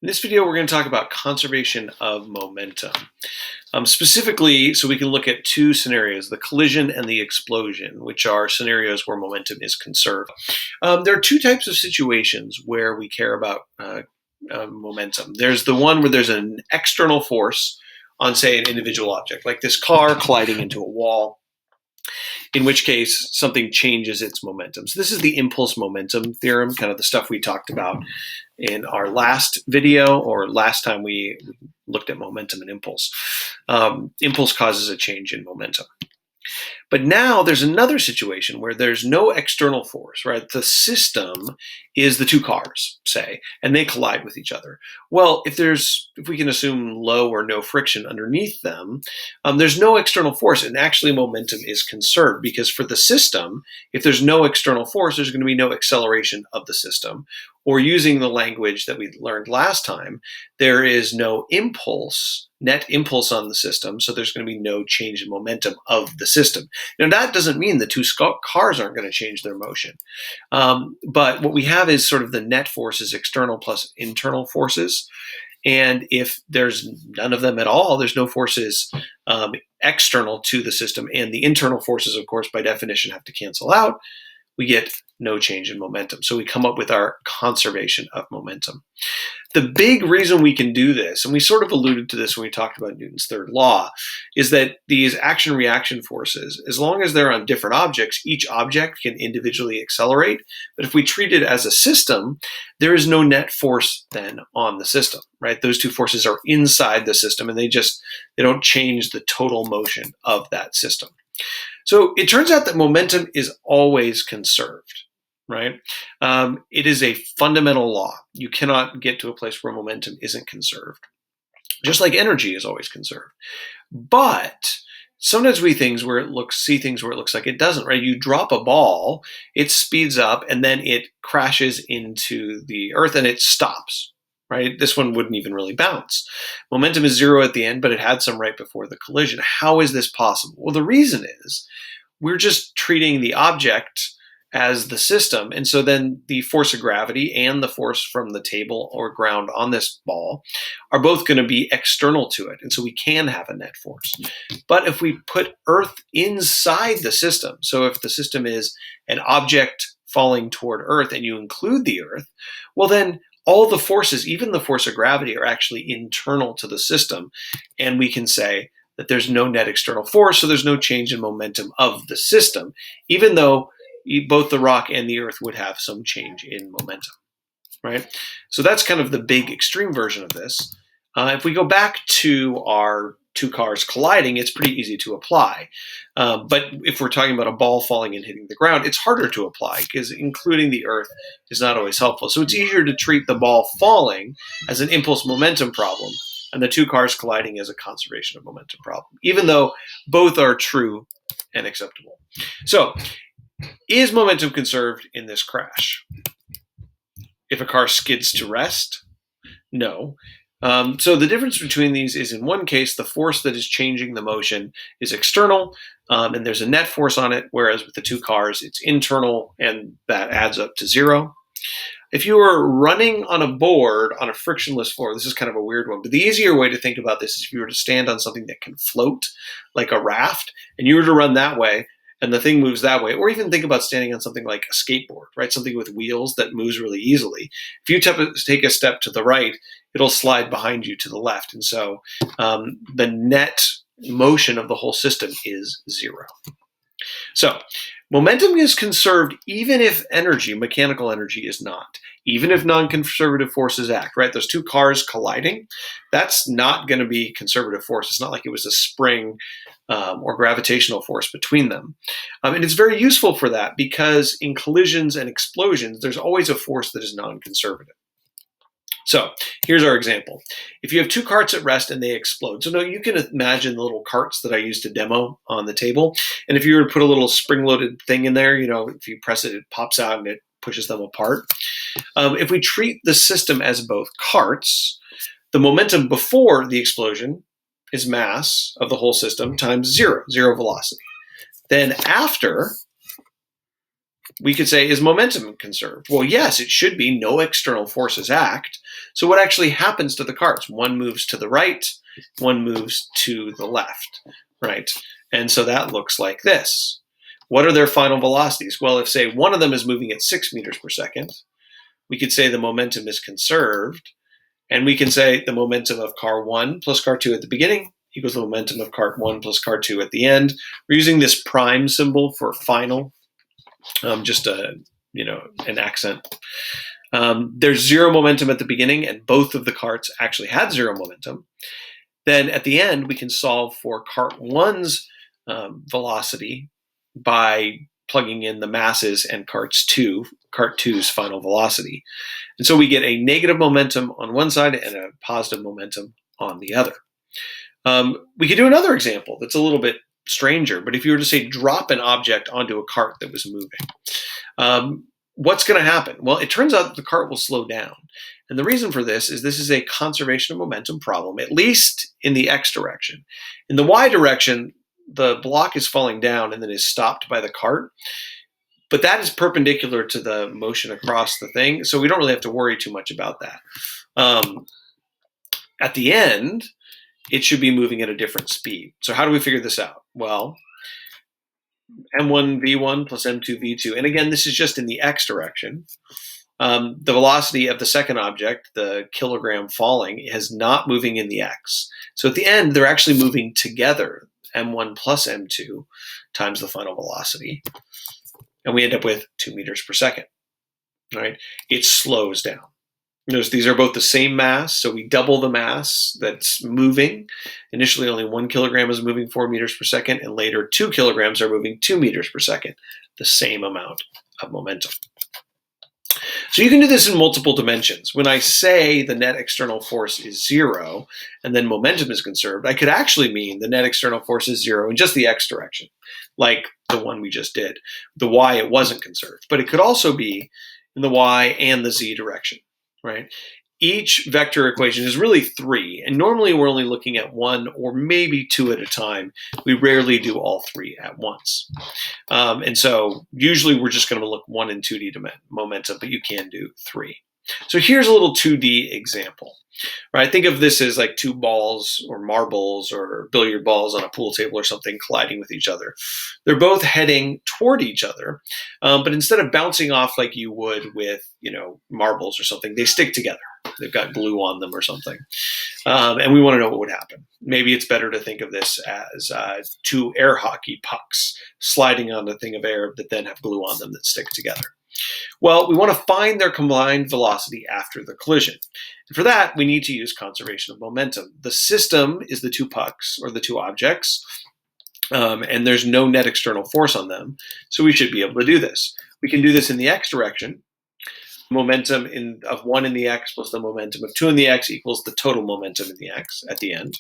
In this video, we're going to talk about conservation of momentum. Specifically, so we can look at two scenarios, the collision and the explosion, which are scenarios where momentum is conserved. There are two types of situations where we care about momentum. There's the one where there's an external force on, say, an individual object, like this car colliding into a wall, in which case something changes its momentum. So this is the impulse momentum theorem, kind of the stuff we talked about in our last video or last time we looked at momentum and impulse. Impulse causes a change in momentum. But now there's another situation where there's no external force, right? The system is the two cars, say, and they collide with each other. Well, if we can assume low or no friction underneath them, there's no external force, and actually momentum is conserved because for the system, if there's no external force, there's going to be no acceleration of the system. Or using the language that we learned last time, there is no impulse, net impulse on the system, so there's going to be no change in momentum of the system. Now, that doesn't mean the two cars aren't going to change their motion. But what we have is sort of the net forces, external plus internal forces. And if there's none of them at all, there's no forces external to the system. And the internal forces, of course, by definition, have to cancel out. We get no change in momentum. So we come up with our conservation of momentum. The big reason we can do this, and we sort of alluded to this when we talked about Newton's third law, is that these action-reaction forces, as long as they're on different objects, each object can individually accelerate. But if we treat it as a system, there is no net force then on the system, right? Those two forces are inside the system, and they don't change the total motion of that system. So it turns out that momentum is always conserved, right? It is a fundamental law. You cannot get to a place where momentum isn't conserved, just like energy is always conserved. But sometimes we see things where it looks like it doesn't, right? You drop a ball, it speeds up, and then it crashes into the earth and it stops. Right? This one wouldn't even really bounce. Momentum is zero at the end, but it had some right before the collision. How is this possible? Well, the reason is we're just treating the object as the system. And so then the force of gravity and the force from the table or ground on this ball are both going to be external to it. And so we can have a net force. But if we put Earth inside the system, so if the system is an object falling toward Earth and you include the Earth, well then all the forces, even the force of gravity, are actually internal to the system. And we can say that there's no net external force, so there's no change in momentum of the system, even though both the rock and the earth would have some change in momentum, right? So that's kind of the big extreme version of this. If we go back to our two cars colliding, it's pretty easy to apply. But if we're talking about a ball falling and hitting the ground, it's harder to apply because including the earth is not always helpful. So it's easier to treat the ball falling as an impulse momentum problem and the two cars colliding as a conservation of momentum problem, even though both are true and acceptable. So is momentum conserved in this crash? If a car skids to rest? No. So the difference between these is in one case, the force that is changing the motion is external, and there's a net force on it, whereas with the two cars, it's internal, and that adds up to zero. If you were running on a board on a frictionless floor, this is kind of a weird one, but the easier way to think about this is if you were to stand on something that can float, like a raft, and you were to run that way, and the thing moves that way, or even think about standing on something like a skateboard, right? Something with wheels that moves really easily. If you take a step to the right, it'll slide behind you to the left. And so the net motion of the whole system is zero. So momentum is conserved even if energy, mechanical energy, is not. Even if non-conservative forces act, right? Those two cars colliding, that's not going to be conservative force. It's not like it was a spring or gravitational force between them. And it's very useful for that because in collisions and explosions, there's always a force that is non-conservative. So here's our example. If you have two carts at rest and they explode, so now you can imagine the little carts that I used to demo on the table. And if you were to put a little spring-loaded thing in there, if you press it, it pops out and it pushes them apart. If we treat the system as both carts, the momentum before the explosion is mass of the whole system times zero velocity. Then after, we could say, is momentum conserved? Well, yes, it should be. No external forces act. So what actually happens to the carts? One moves to the right, one moves to the left, right? And so that looks like this. What are their final velocities? Well, if, say, one of them is moving at 6 meters per second, we could say the momentum is conserved. And we can say the momentum of car 1 plus car 2 at the beginning equals the momentum of car 1 plus car 2 at the end. We're using this prime symbol for final, just an accent. There's zero momentum at the beginning, and both of the carts actually had zero momentum. Then at the end, we can solve for cart 1's velocity by plugging in the masses and cart 2's final velocity. And so we get a negative momentum on one side and a positive momentum on the other. We could do another example that's a little bit stranger, but if you were to say drop an object onto a cart that was moving, what's going to happen? Well, it turns out that the cart will slow down. And the reason for this is a conservation of momentum problem, at least in the x direction. In the y direction, the block is falling down and then is stopped by the cart. But that is perpendicular to the motion across the thing, so we don't really have to worry too much about that. At the end, it should be moving at a different speed. So how do we figure this out? Well, m1 v1 plus m2 v2. And again, this is just in the x direction. The velocity of the second object, the kilogram falling, is not moving in the x. So at the end, they're actually moving together, m1 plus m2 times the final velocity. And we end up with 2 meters per second. Right? It slows down. Notice these are both the same mass, so we double the mass that's moving. Initially, only 1 kilogram is moving 4 meters per second, and later 2 kilograms are moving 2 meters per second, the same amount of momentum. So you can do this in multiple dimensions. When I say the net external force is 0 and then momentum is conserved, I could actually mean the net external force is 0 in just the x direction, like the one we just did. The y, it wasn't conserved, but it could also be in the y and the z direction, right? Each vector equation is really 3, and normally we're only looking at 1 or maybe 2 at a time. We rarely do all 3 at once. And so usually we're just going to look 1 and 2D momentum, but you can do 3. So here's a little 2D example. Right? Think of this as like 2 balls or marbles or billiard balls on a pool table or something colliding with each other. They're both heading toward each other, but instead of bouncing off like you would with, marbles or something, they stick together. They've got glue on them or something. And we want to know what would happen. Maybe it's better to think of this as 2 air hockey pucks sliding on a thing of air that then have glue on them that stick together. Well, we want to find their combined velocity after the collision. And for that, we need to use conservation of momentum. The system is the 2 pucks or the 2 objects, and there's no net external force on them. So we should be able to do this. We can do this in the x direction. Momentum of 1 in the x plus the momentum of 2 in the x equals the total momentum in the x at the end.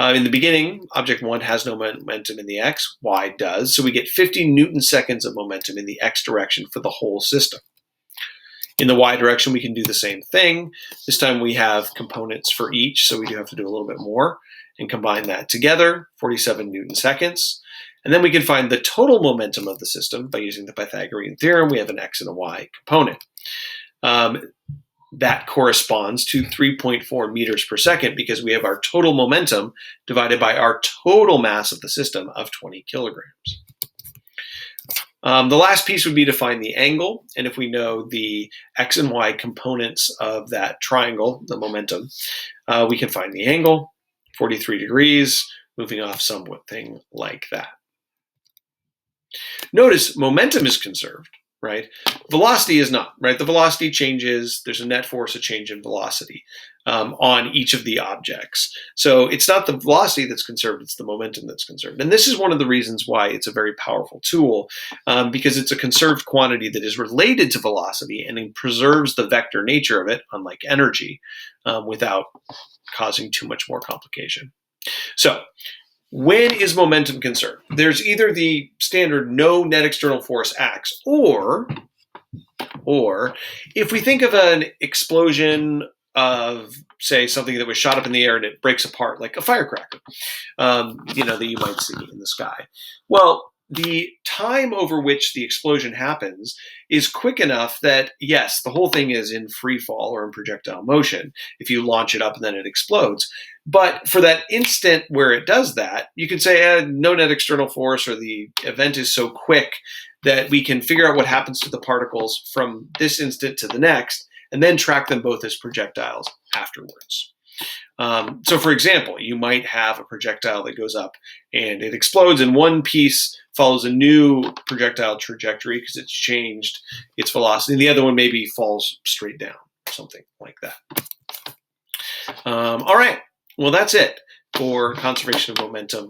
In the beginning, object 1 has no momentum in the x, y does, so we get 50 Newton seconds of momentum in the x direction for the whole system. In the y direction, we can do the same thing. This time we have components for each, so we do have to do a little bit more and combine that together, 47 Newton seconds. And then we can find the total momentum of the system by using the Pythagorean theorem. We have an x and a y component. That corresponds to 3.4 meters per second because we have our total momentum divided by our total mass of the system of 20 kilograms. The last piece would be to find the angle, and if we know the x and y components of that triangle, the momentum, we can find the angle, 43 degrees, moving off something like that. Notice momentum is conserved, right? Velocity is not, right? The velocity changes. There's a net force, a change in velocity on each of the objects. So it's not the velocity that's conserved, it's the momentum that's conserved. And this is one of the reasons why it's a very powerful tool, because it's a conserved quantity that is related to velocity and it preserves the vector nature of it, unlike energy, without causing too much more complication. So when is momentum conserved? There's either the standard no net external force acts, or if we think of an explosion of, say, something that was shot up in the air and it breaks apart like a firecracker, that you might see in the sky. Well, the time over which the explosion happens is quick enough that, yes, the whole thing is in free fall or in projectile motion if you launch it up and then it explodes. But for that instant where it does that, you can say no net external force, or the event is so quick that we can figure out what happens to the particles from this instant to the next and then track them both as projectiles afterwards. So for example, you might have a projectile that goes up and it explodes, and one piece follows a new projectile trajectory because it's changed its velocity, and the other one maybe falls straight down, something like that. All right, well, that's it for conservation of momentum.